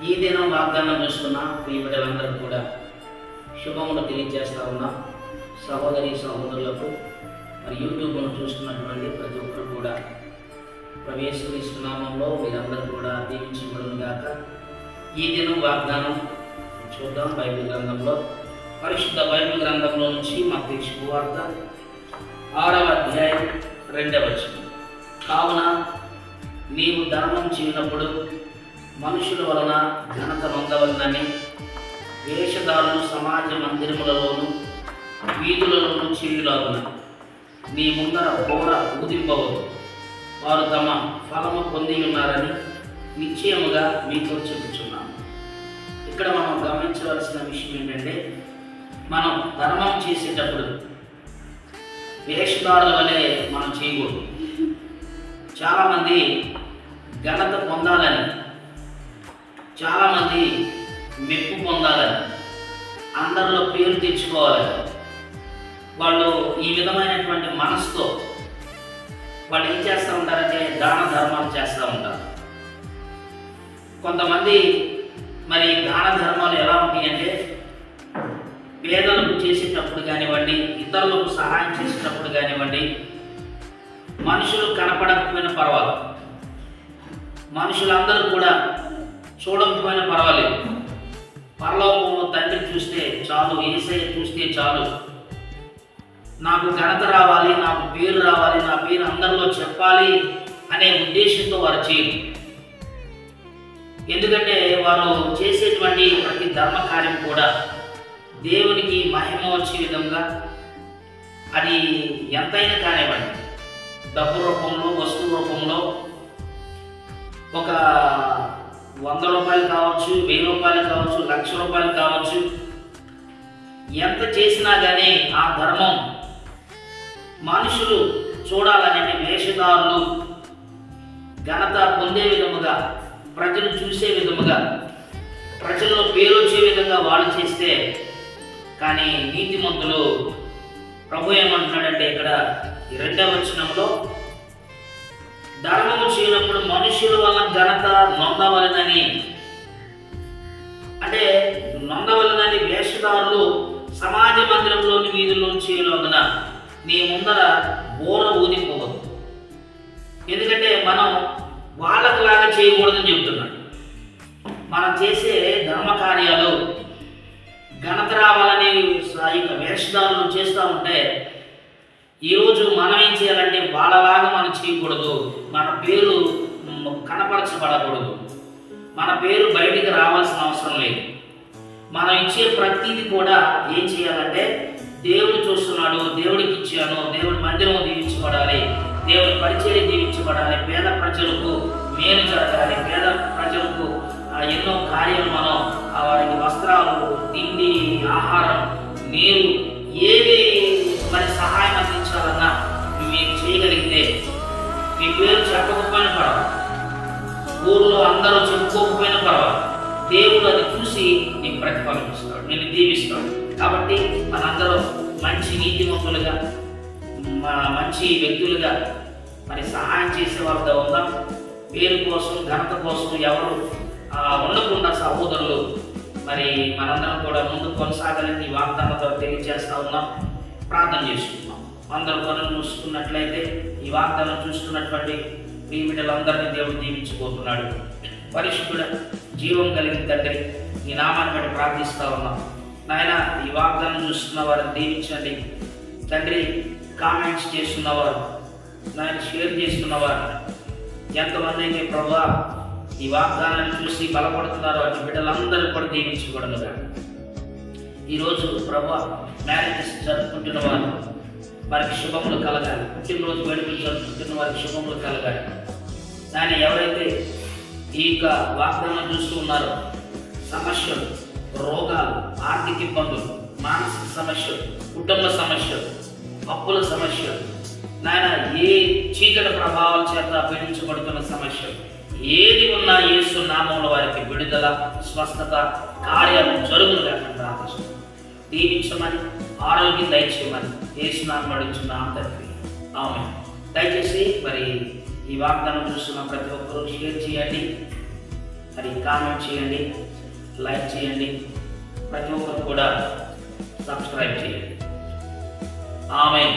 ఈ దినం వాగ్దానం చూస్తున్న ప్రియ బిడ్డలందరూ కూడా శుభములు తెలియజేస్తా ఉన్నా. సహోదరి సహోదరులకు మరి యూట్యూబ్ను చూస్తున్నటువంటి ప్రతి ఒక్కరు కూడా యేసు నామములో మీరందరూ కూడా దీవించబడును గాక. ఈ దినం వాగ్దానం చూద్దాం. బైబిల్ గ్రంథంలో పరిశుద్ధ బైబిల్ గ్రంథంలో నుంచి మత్తయి శుభవార్త 6వ అధ్యాయం 2వ వచనం. కావున నీవు ధర్మం చేయనప్పుడు మనుషుల వలన ఘనత పొందవలనని వేషధారులు సమాజ మందిరములలోను వీధులలోను చేయులాగున నీ ముందర బోర ఊదింపవద్దు. వారు తమ ఫలము పొంది ఉన్నారని నిశ్చయముగా మీతో చెప్పుచున్నాను. ఇక్కడ మనం గమనించవలసిన విషయం ఏంటంటే, మనం ధర్మం చేసేటప్పుడు వేషధారుల వలె మనం చేయకూడదు. చాలామంది ఘనత పొందాలని, చాలామంది మెప్పు పొందాలని, అందరిలో పేరు తెచ్చుకోవాలని వాళ్ళు ఈ విధమైనటువంటి మనసుతో వాళ్ళు ఏం చేస్తూ ఉంటారంటే దాన ధర్మాలు చేస్తూ ఉంటారు. కొంతమంది మరి దాన ధర్మాలు ఎలా ఉంటాయంటే, పేదలకు చేసేటప్పుడు కానివ్వండి, ఇతరులకు సహాయం చేసేటప్పుడు కానివ్వండి, మనుషులు కనపడకపోయినా పర్వాలేదు, మనుషులందరూ కూడా చూడకపోయినా పర్వాలేదు, పరలోకంలో తండ్రి చూస్తే చాలు, యేసయ్య చూస్తే చాలు, నాకు ఘనత రావాలి, నాకు పేరు రావాలి, నా పేరు అందరిలో చెప్పాలి అనే ఉద్దేశంతో వారు చేయరు. ఎందుకంటే వారు చేసేటువంటి ప్రతి ధర్మ కార్యం కూడా దేవునికి మహిమ వచ్చే విధంగా, అది ఎంతైనా కానివ్వండి, డబ్బు రూపంలో, వస్తువు రూపంలో, ఒక 100 రూపాయలు కావచ్చు, 1000 రూపాయలు కావచ్చు, 1,00,000 రూపాయలు కావచ్చు, ఎంత చేసినా కానీ ఆ ధర్మం మనుషులు చూడాలనే వేషధారులు ఘనత పొందే విధముగా, ప్రజలు చూసే విధముగా, ప్రజల్లో పేరు వచ్చే విధంగా వాళ్ళు చేస్తే, కానీ నీతిమంతులు ప్రభు ఏమంటున్నాడంటే ఇక్కడ 2వ వచనంలో, ధర్మము చేయనప్పుడు మనుషుల వల్ల ఘనత నొందవలనని, అంటే నొందవలనని వేషధారులు సమాజ మందిరంలోని వీధుల్లో చేయలోన నీ ముందర బోర ఊదిపోవద్దు. ఎందుకంటే మనం వాళ్ళకులాగా చేయకూడదని చెప్తున్నాడు. మనం చేసే ధర్మ కార్యాలు ఘనత రావాలని యొక్క వేషధారులు చేస్తూ ఉంటే, ఈరోజు మనం ఏం చేయాలంటే వాళ్ళలాగా మనం చేయకూడదు. మన పేరు కనపరచబడకూడదు, మన పేరు బయటికి రావాల్సిన అవసరం లేదు. మనం ఇచ్చే ప్రతిదీ కూడా ఏం చేయాలంటే, దేవుడు చూస్తున్నాడు, దేవుడికి ఇచ్చాను, దేవుడి మందిరం దీవించబడాలి, దేవుడి పరిచయం దీవించబడాలి, పేద ప్రజలకు మేలు జరగాలి, పేద ప్రజలకు ఎన్నో కార్యాలు మనం వారికి వస్త్రాలు, తిండి, ఆహారం, నీరు, ఏవి మరి సహాయం అందించాలన్నా మీరు చేయగలిగితే, మీ పేరు చెప్పకపోయినా పర్వాలేదు, ఊళ్ళో అందరూ చెప్పుకోకపోయినా పర్వాలేదు, దేవుడు అది చూసి నీకు ప్రతిఫలం ఇస్తాడు, నేను దీవిస్తాడు. కాబట్టి మనందరూ మంచి నీతిమంతులుగా, మంచి వ్యక్తులుగా మరి సహాయం చేసే వాళ్ళతో ఉందాం. పేరు కోసం, ఘనత కోసం ఎవరు ఉండకుండా సహోదరులు మరి మనందరం కూడా ముందు కొనసాగాలని వాగ్దానంతో తెలియజేస్తా ఉన్నాం. ప్రార్థన చేసుకుందాం. అందరూ పనులు చూసుకున్నట్లయితే ఈ వాగ్దానం చూస్తున్నటువంటి మీ బిడ్డలందరినీ దేవుడు దీవించబోతున్నాడు. పరిశుద్ధుడ, జీవం కలిగిన తండ్రి, ఈ నామాన్ని బట్టి ప్రార్థిస్తా ఉన్నాం. నాయన, ఈ వాగ్దానం చూస్తున్న వారిని దీవించండి తండ్రి. కామెంట్స్ చేస్తున్నవారు, నాయన షేర్ చేస్తున్నవారు, ఎంతమంది అయితే ప్రభువా ఈ వాగ్దానాన్ని చూసి బలపడుతున్నారో అటు బిడ్డలందరూ కూడా దీవించబడనుగా. ఈరోజు ప్రభువా మ్యారేజెస్ జరుపుకుంటున్న వారు, వారికి శుభములు కలగాలి. పుట్టినరోజు వేడుకలు జరుపుకుంటున్న వారికి శుభములు కలగాలి. నాయన, ఎవరైతే ఈ యొక్క వాగ్దానం చూస్తూ ఉన్నారో, సమస్యలు, రోగాలు, ఆర్థిక ఇబ్బందులు, మానసిక సమస్యలు, కుటుంబ సమస్యలు, అప్పుల సమస్యలు, నాయన ఏ చీకటి ప్రభావాల చేత పీడించబడుతున్న సమస్యలు ఏది ఉన్నా యేసు నామములో వారికి విడుదల, స్వస్థత కార్యాలు జరుగునుగా ప్రార్థిస్తున్నాం. దీవించమని, ఆరోగ్యం దయచేయమని యేసు నామములో అడుగుచున్నాం తండ్రి. ఆమేన్. దయచేసి మరి ఈ వాగ్దానం చూస్తున్న ప్రతి ఒక్కరూ షేర్ చేయండి. మరి కామెంట్ చేయండి, లైక్ చేయండి, ప్రతి ఒక్కరు కూడా సబ్స్క్రైబ్ చేయండి. ఆమేన్.